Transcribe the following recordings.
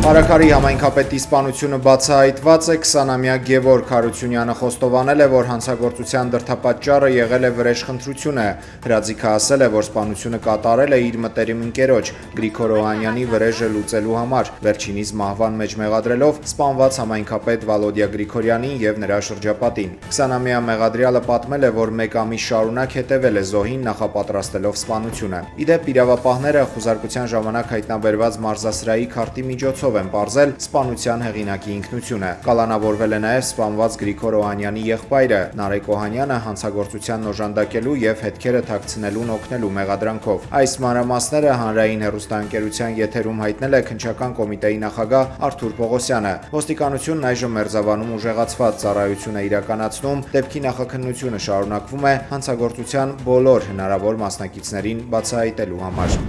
Արաքարի համայնքապետի սպանությունը բացահայտված է, 20-ամյա Գևորգ Հարությունյանը խոստովանել է, որ հանցագործության դրդապատճառը եղել է վրեժխնդրությունը։ Հրաձիգը ասել է, որ սպանությունը կատարել է իր մտերիմ ընկերոջ Գրիգոր Օհանյանի վրեժը լուծելու համար, վերջինիս մահվան մեջ մեղադրելով սպանված համայնքապետ Վալոդիա Գրիգորյանին և նրա շրջապատին։ 20-ամյա մեղադրյալը պատմել է, որ մեկ ամիս շարունակ հետևել է զոհին, նախապատրաստելով սպանությունը։ Ի դեպ, իրավապահները խուզարկության ժամանակ հայտնաբերված մարզասրահի քարտի միջոցով են պարզել սպանության հեղինակի ինքնությունը։ Կալանավորվել է նաև սպանված Գրիգոր Օհանյանի եղբայրը Նարեկ Օհանյանը հանցագործությանն օժանդակելու և հետքերը թաքցնելուն օգնելու մեղադրանքով։ Այս մանրամասները հանրային հեռուստաընկերության եթերում հայտնել է քննչական կոմիտեի նախագահ Արթուր Պողոսյանը։ Ոստիկանությունն այժմ մերձավանում ուժեղացված ծառայություն է իրականացնում, դեպքի նախաքննությունը շարունակվում է հանցագործության բոլոր հնարավոր մասնակիցներին բացահայտելու համար։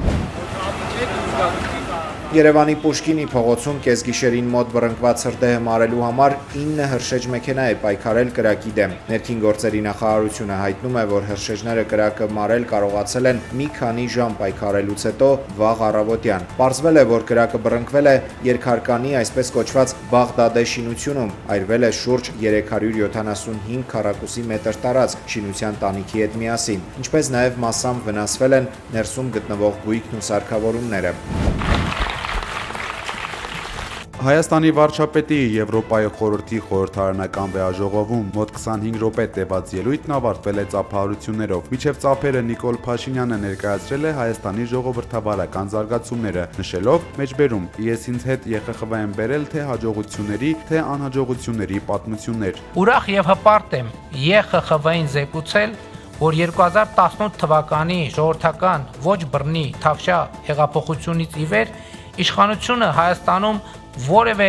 Երևանի Պուշկինի փողոցում կեսգիշերին մոտ բռնկված հրդեհը մարելու համար 9 հրշեջ մեքենա է պայքարել կրակի դեմ։ Ներքին գործերի նախարարությունը հայտնում է, որ հրշեջները կրակը մարել կարողացել են մի քանի ժամ պայքարելուց հետո վաղ առավոտյան։ Պարզվել է, որ կրակը բռնկվել է երկհարկանի այսպես կոչված Բաղդադե շինությունում, այրվել է շուրջ 375 քառակուսի մետր տարածք շինության տանիքի հետ միասին, ինչպես նաև մասամբ վնասվել են ներսում գտնվող գույքն ու սարքավորումները։ Հայաստանի վարչապետի Եվրոպայի խորհրդի խորհրդարանական վեաժողովում մոտ 25 րոպե տևած ելույթն ավարտվել է ծափահարություններով։ Մինչև ծափերը Նիկոլ Փաշինյանը ներկայացրել է Հայաստանի ժողովրդավարական զարգացումները, նշելով մեջբերում՝ ես ինձ հետ ԵԽԽՎ եմ բերել թե հաջողությունների, թե անհաջողությունների պատմություններ։ Ուրախ եւ հպարտ եմ ԵԽԽՎ-ին զեկուցել, որ 2018 թվականի ժողովրդական ոչ բռնի թավշյա հեղափոխությունից ի վեր իշխանությունը Հայաստանում որևէ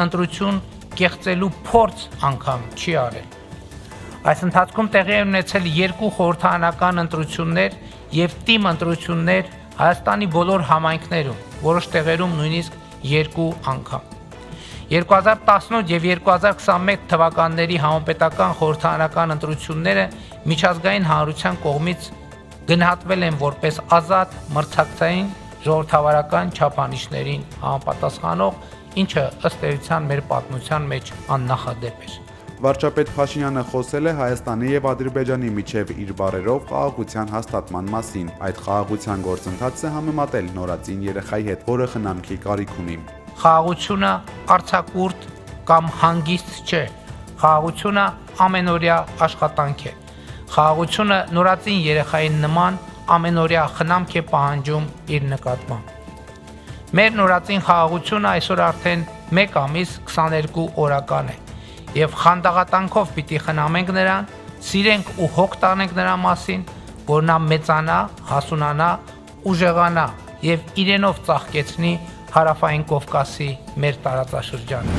ընտրություն կեղծելու փորձ անգամ չի արել։ Այս ընթացքում տեղի են ունեցել 2 խորհրդարանական ընտրություններ եւ թիմ ընտրություններ Հայաստանի բոլոր համայնքներում, որոշ տեղերում նույնիսկ 2 անգամ։ 2018 եւ 2021 թվականների համապետական խորհրդարանական ընտրությունները միջազգային հանրության կողմից գնահատվել են որպես ազատ, մրցակցային ժողովրդավարական չափանիշներին համապատասխանող, ինչը ըստ էության մեր պատմության մեջ աննախադեպ էր։ Վարչապետ Փաշինյանը խոսել է Հայաստանի եւ Ադրբեջանի միջև իր բառերով խաղաղության հաստատման մասին։ Այդ խաղաղության գործընթացը համեմատել նորածին երեխայի հետ, որը խնամքի կարիք ունի։ Խաղաղությունը արձակուրդ կամ հանգիստ չէ։ Խաղաղությունը ամենօրյա աշխատանք է։ Խաղաղությունը նորածին երեխային նման ամենօրյա խնամք է պահանջում իր նկատմամբ։ Մեր նորածին խաղաղությունը այսօր արդեն 1 ամիս 22 օրական է եւ խանդաղատանքով պիտի խնամենք նրան, սիրենք ու հոգ տանենք նրա մասին, որ նա մեծանա, հասունանա, ուժեղանա եւ իրենով ծաղկեցնի Հարավային Կովկասի մեր տարածաշրջանը։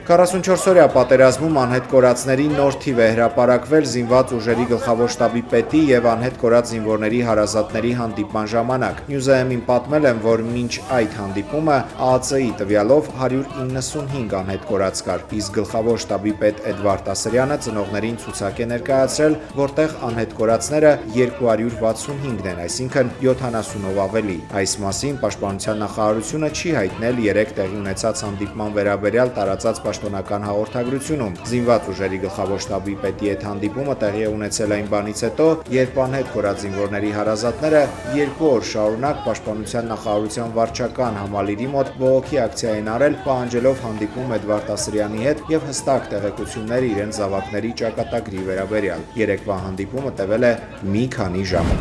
44-օրյա պատերազմում անհետ կորածների նոր թիվ է հրապարակվել զինված ուժերի գլխավոր շտաբի պետի եւ անհետ կորած զինվորների հարազատների հանդիպման ժամանակ։ Նյուզայեմին պատմել են, որ մինչ այդ հանդիպումը ԱԱՑ-ի տվյալով 195 անհետ կորած կար, իսկ գլխավոր շտաբի պետ Էդվարդ Ասրյանը ծնողներին ցուցակ է ներկայացրել, որտեղ անհետ կորածները 265-ն են, այսինքն 70-ով ավելի։ Այս մասին Պաշտպանության նախարարությունը չի հայտնել 3 տեղի ունեցած հանդիպման վերաբերյալ տարածած պաշտոնական հաղորդագրությունում։ Զինված ուժերի գլխավոր շտաբի պետի հետ հանդիպումը տեղի է ունեցել այն բանից հետո, երբ անհետ կորած զինվորների հարազատները 2 օր շարունակ Պաշտպանության նախարարության վարչական համալիրի մոտ բողոքի ակցիա են արել, պահանջելով հանդիպում Էդվարդ Ասրյանի հետ եւ հստակ տեղեկություններ իրենց զավակների ճակատագրի վերաբերյալ։ Երեկվա հանդիպումը տևել է մի քանի ժամ։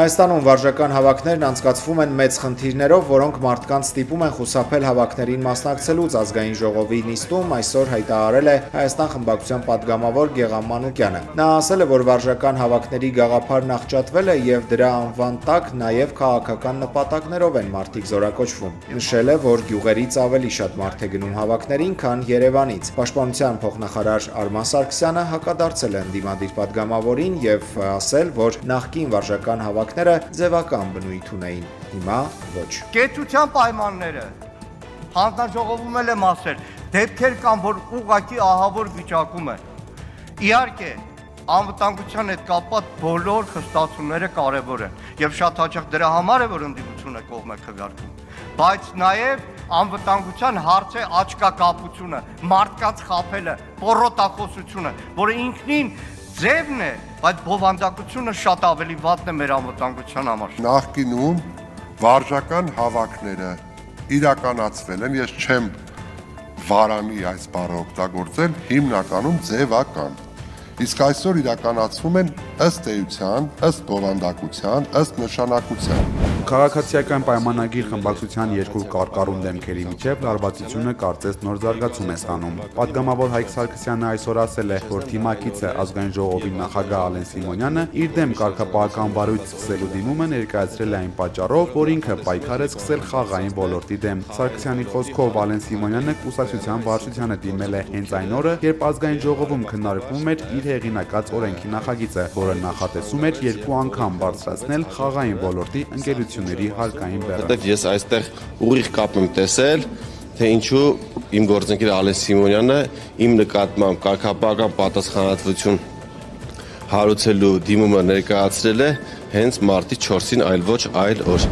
Հայաստանում վարժական հավաքներն անցկացվում են մեծ խնդիրներով, որոնք մարդկանց ստիպում են խուսափել հավաքներին մասնակցելուց։ Ազգային ժողովի նիստում այսօր հայտարարել է Հայաստան խմբակցության падգամավոր Գեղամ Մանուկյանը։ Նա ասել է, որ վարժական հավաքների գաղափարն աղճատվել է եւ դրա անվան տակ նաեւ քաղաքական նպատակներով են մարդիկ զորակոչվում։ Նշել է, որ գյուղերից ավելի շատ մարդ է գնում հավաքներին, քան Երևանից։ Պաշտպանության փոխնախարար Արման Սարգսյանը հակադարձել է ընդդիմադիր падգամավորին եւ ասել, որ նախկին վարժական հավաքները ձևական բնույթ ունեին, հիմա ոչ։ Կեցության պայմանները հանձնաժողովում էլ եմ ասել, դեպքեր կան, որ ուղղակի ահավոր վիճակում են։ Իհարկե, անվտանգության հետ կապված բոլոր խստացումները կարևոր են եւ շատ հաճախ դրա համար է, որ ընդդիմությունը արտադրությունը կողմ է քվեարկում, բայց նաև անվտանգության հարցի աչքակապությունը, մարդկանց խաբելը, պոռոտախոսությունը, որը ինքնին ձևն է, բայց բովանդակությունը շատ ավելի վատն է մեր անվտանգության համար։ Նախկինում վարժական հավաքները իրականացվել են, ես չեմ վարանի այս բառը օգտագործել, հիմնականում ձևական։ Իսկ այսօր իրականացվում են ըստ էության, ըստ բովանդակության, ըստ նշանակության։ Քաղաքացիական պայմանագիր խմբակցության երկու կարկառուն դեմքերի միջև լարվածությունը կարծես նոր զարգացում է ստանում։ Պատգամավոր Հայկ Սարգսյանը այսօր ասել է, որ թիմակիցը ազգային ժողովի նախագահ Ալեն Սիմոնյանը իր դեմ կարգապահական վարույթ սկսելու դիմումը ներկայացրել է այն պատճառով, որ ինքը պայքար է սկսել խաղային ոլորտի դեմ։ Սարգսյանի խոսքով Ալեն Սիմոնյանը կուսակցության վարչությանը դիմել է հենց այն օրը, երբ ազգային ժողովում քննարկվում էր իր հեղինակած օրենքի նախագիծը, որը նախատեսում էր 2 անգամ բարձրացնել խաղային ոլորտի ընկերությունների հարկային բեռը։ Ես այստեղ ուղիղ կապ եմ տեսել, թե ինչու իմ գործընկեր Ալեն Սիմոնյանը իմ նկատմամբ կարգապահական պատասխանատվություն հարուցելու դիմումը ներկայացրել է հենց մարտի 4-ին, այլ ոչ այլ օր։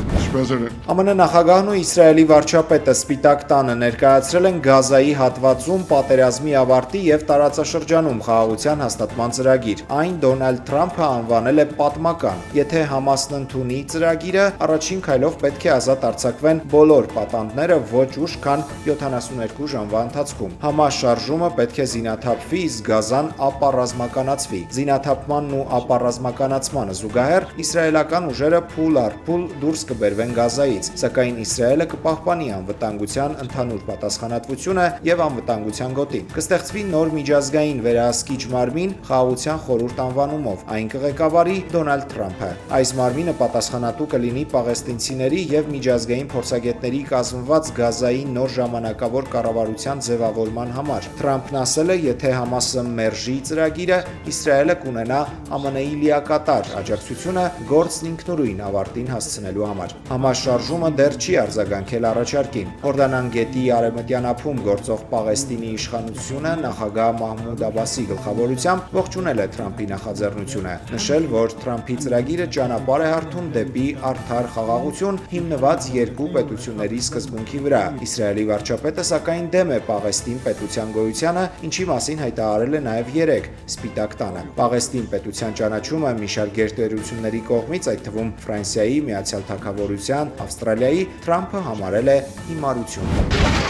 ԱՄՆ նախագահն ու Իսրայելի վարչապետը Սպիտակ տանը ներկայացրել են Գազայի հատվածում պատերազմի ավարտի եւ տարածաշրջանում խաղաղության հաստատման ծրագիր։ Այն Դոնալդ Թրամփը անվանել է պատմական։ Եթե Համասն ընդունի ծրագիրը, առաջին քայլով պետք է ազատ արձակվեն բոլոր պատանդները ոչ ուշ, քան 72 ժամվա ընթացքում։ Համաս շարժումը պետք է զինաթափվի, իսկ Գազան ապառազմականացվի։ Զինաթափմանն ու ապառազմականացմանը զուգահեռ իսրայելական ուժերը փուլ առ փուլ դուրս կբերվեն Գազայից, սակայն Իսրայելը կպահպանի անվտանգության ընդհանուր պատասխանատվությունը եւ անվտանգության գոտին։ Կստեղծվի նոր միջազգային վերահսկիչ մարմին խաղաղության խորհուրդ անվանումով, այն կղեկավարի Դոնալդ Թրամփը։ Այս մարմինը պատասխանատու կլինի պաղեստինցիների եւ միջազգային փորձագետների կազմված Գազայի նոր ժամանակավոր կառավարության ձևավորման համար։ Թրամփն ասել է, եթե Համասը մերժի ծրագիրը, Իսրայելը կունենա ԱՄՆ-ի լիակատար աջակցությունը գործն ինքնուրույն ավարտին հասցնելու համար։ Համաս շարժումը դեռ չի արձագանքել առաջարկին։ Հորդանան գետի արևմտյան ափում գործող Պաղեստինի իշխանությունը նախագահ Մահմուդ Աբասի գլխավորությամբ ողջունել է Թրամփի նախաձեռնությունը, նշել, որ Թրամփի ծրագիրը ճանապարհ է հարթում դեպի արդար խաղաղություն հիմնված երկու պետությունների սկզբունքի վրա։ Իսրայելի վարչապետը սակայն դեմ է Պաղեստին պետության գոյությանը, ինչի մասին հայտարարել է նաև երեկ Սպիտակ տանը։ Պաղեստին պետության ճանաչումը մի շարք գերտերությունների կողմից, այդ թվում Ֆրանսիայի, Միացյալ Թագավորության, Ավստրալիայի, Թրամփը համարել է հիմարություն։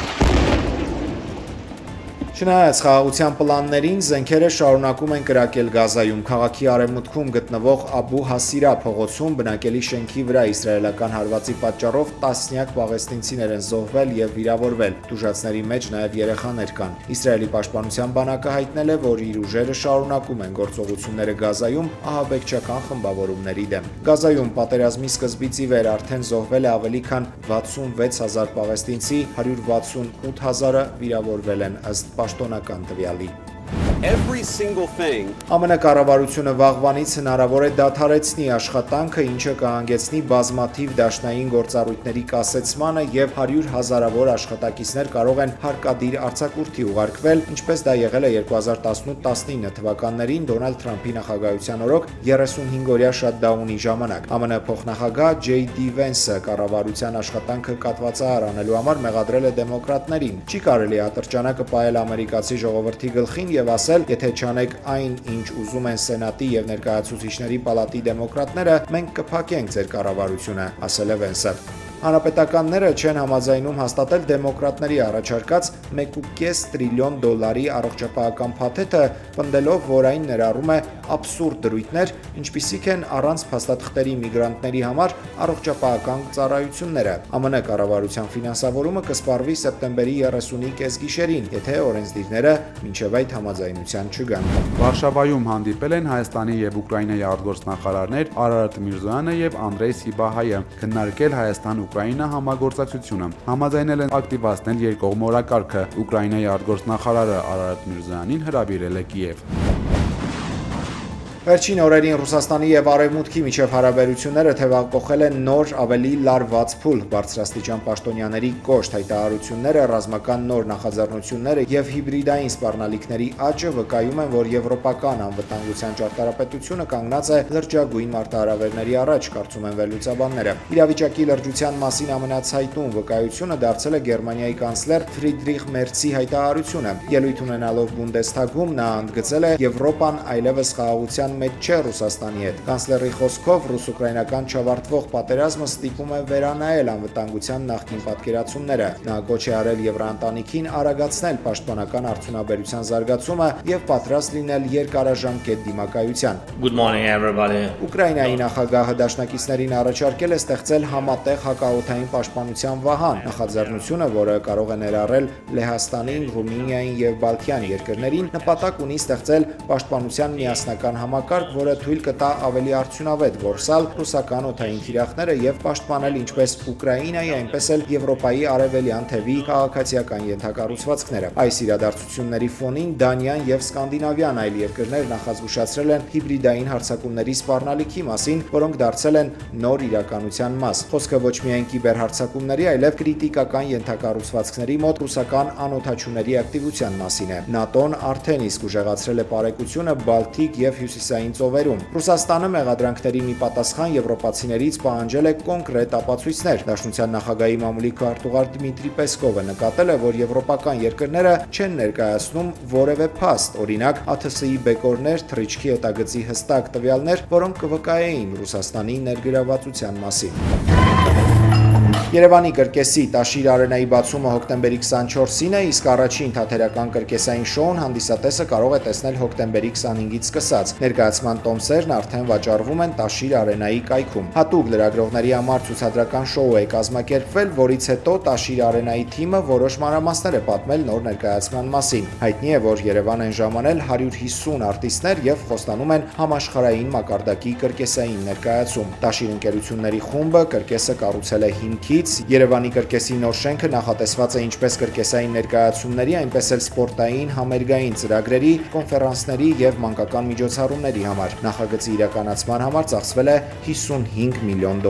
Չնայած խաղաղության պլաններին, զենքերը շարունակում են կրակել Գազայում։ Քաղաքի արևմուտքում գտնվող Աբու Հասիրա փողոցում բնակելի շենքի վրա իսրայելական հարվածի պատճառով տասնյակ պաղեստինցիներ են զոհվել եւ վիրավորվել։ Տուժածների մեջ նաեւ երեխաներ կան։ Իսրայելի պաշտպանության բանակը հայտնել է, որ իր ուժերը շարունակում են գործողությունները Գազայում ահաբեկչական խմբավորումների դեմ։ Գազայում պատերազմի սկզբից ի վեր արդեն զոհվել է ավելի քան 66000 պաղեստինցի, 168,000-ը վիրավորվել են ըստ պաշտոնական տվյալի։ ԱՄՆ կառավարությունը վաղվանից հնարավոր է դադարեցնի աշխատանքը, ինչը կհանգեցնի բազմաթիվ դաշնային գործառույթների կասեցմանը եւ 100,000-ավոր աշխատակիցներ կարող են հարկադիր արձակուրդի ուղարկվել, ինչպես դա եղել է 2018-19 թվականներին Դոնալդ Թրամփի նախագահության օրոք 35-օրյա շատդաունի ժամանակ։ ԱՄՆ փոխնախագահ J.D. Vance-ը կառավարության աշխատանքը կատվածահար անելու համար մեղադրել է դեմոկրատներին։ Չի կարելի ատրճանակը պահել ամերիկացի ժողովրդի գլխին եւ ասել, եթե չանեք այն, ինչ ուզում են Սենատի եւ Ներկայացուցիչների պալատի դեմոկրատները, մենք կփակենք ձեր կառավարությունը, ասել է Վենսը։ Հանրապետականները չեն համաձայնում հաստատել դեմոկրատների առաջարկած 1.5 տրիլիոն դոլարի առողջապահական փաթեթը, պնդելով, որ այն ներառում է աբսուրդ դրույթներ, ինչպիսիք են առանց փաստաթղթերի միգրանտների համար առողջապահական ծառայությունները։ ԱՄՆ կառավարության ֆինանսավորումը կսպառվի սեպտեմբերի 30-ի կեսգիշերին, եթե օրենսդիրները մինչև այդ համաձայնության չգան։ Վարշավայում հանդիպել են Հայաստանի եւ Ուկրաինայի արտգործնախարարներ Արարատ Միրզոյանը եւ Անդրեյ Սիբահայը, քննարկել Հայաստան-Ուկրաինա համագործակցությունը։ Համաձայնել են ակտիվացնել երկկողմ օրակարգը։ Ուկրաինայի արտգործնախարարը Արարատ Միրզոյանին հրավիրել է Կիև։ Վերջին օրերին Ռուսաստանի եւ Արևմուտքի միջև հարաբերությունները թեւակողել են նոր ավելի լարված փուլ, բարձրաստիճան պաշտոնյաների կոշտ հայտարարությունները, ռազմական նոր նախաձեռնությունները եւ հիբրիդային սպառնալիքների աճը վկայում են, որ եվրոպական անվտանգության ճարտարապետությունը կանգնած է լրջագույն մարտահրավերների առաջ, կարծում են վերլուծաբանները։ Իրավիճակի լրջության մասին ամենացայտուն վկայությունը դարձել է Գերմանիայի կանցլեր Ֆրիդրիխ Մերցի հայտարարությունը։ Ելույթ ունենալով Բունդեսթագում նա ընդգծել է Եվրոպան այլևս խաղաղության մեջ չէ Ռուսաստանի հետ։ Կանցլերի խոսքով ռուս-ուկրաինական չավարտվող պատերազմը ստիպում է վերանայել անվտանգության նախկին պատկերացումները։ Նա կոչ է արել Եվրաընտանիքին արագացնել պաշտպանական արդյունաբերության զարգացումը եւ պատրաստ լինել երկարաժամկետ դիմակայության։ Good morning everybody. Ուկրաինայի նախագահը դաշնակիցներին առաջարկել է ստեղծել համատեղ հակաօդային պաշտպանության վահան, նախաձեռնությունը, որը կարող է ներառել Լեհաստանին, Ռումինիային եւ Բալթյան երկրներին, նպատակ ունի ստեղծել պաշտպանության միասնական համակարգ, որը թույլ կտա ավելի արդյունավետ որսալ ռուսական օդային թիրախները եւ պաշտպանել ինչպես Ուկրաինայի, այնպես էլ Եվրոպայի արևելյան թևի քաղաքացիական ենթակառուցվածքները։ Այս իրադարձությունների ֆոնին Դանիան եւ Սկանդինավյան այլ երկրներ նախազգուշացրել են հիբրիդային հարձակումների սպառնալիքի մասին, որոնք դարձել են նոր իրականության մաս։ Խոսքը ոչ միայն կիբերհարձակումների, այլև քրիտիկական ենթակառուցվածքների մոտ ռուսական անօդաչուների ակտիվության մասին է։ ՆԱՏՕ-ն արդեն իսկ ուժեղացրել է պարեկությունը Բալթիկ եւ Հյուսիսային ծովերում։ Ռուսաստանը մեղադրանքների մի պատասխան եվրոպացիներից պահանջել է կոնկրետ ապացույցներ։ Դաշնության նախագահի մամուլի քարտուղար Դմիտրի Պեսկովը նկատել է, որ եվրոպական երկրները չեն ներկայացնում որևէ փաստ, օրինակ ԱԹՍ-ի բեկորներ, թռիչքի հետագծի հստակ տվյալներ, որոնք կվկայեին Ռուսաստանի ներգրավվածության մասին։ Երևանի կրկեսի Տաշիր արենայի բացումը հոկտեմբերի 24-ին է, իսկ առաջին թատերական կրկեսային շոուն հանդիսատեսը կարող է տեսնել հոկտեմբերի 25-ից սկսած։ Ներկայացման տոմսերն արդեն վաճառվում են Տաշիր արենայի կայքում։ Հատուկ լրագրողների համար ցուցադրական շոու է կազմակերպվել, որից հետո Տաշիր արենայի թիմը որոշ մանրամասներ է պատմել նոր ներկայացման մասին։ Հայտնի է, որ Երևան են ժամանել 150 արտիստներ եւ խոստանում են համաշխարհային մակարդակի կրկեսային ներկայացում։ Տաշիր ընկերությունների խումբը կրկեսը կառուցել է հիմքի Երևանի կրկեսի նոր շենքը նախատեսված է ինչպես կրկեսային ներկայացումների, այնպես էլ սպորտային, համերգային ծրագրերի, կոնֆերանսների եւ մանկական միջոցառումների համար։ Նախագծի իրականացման համար ծախսվել է $55 միլիոն։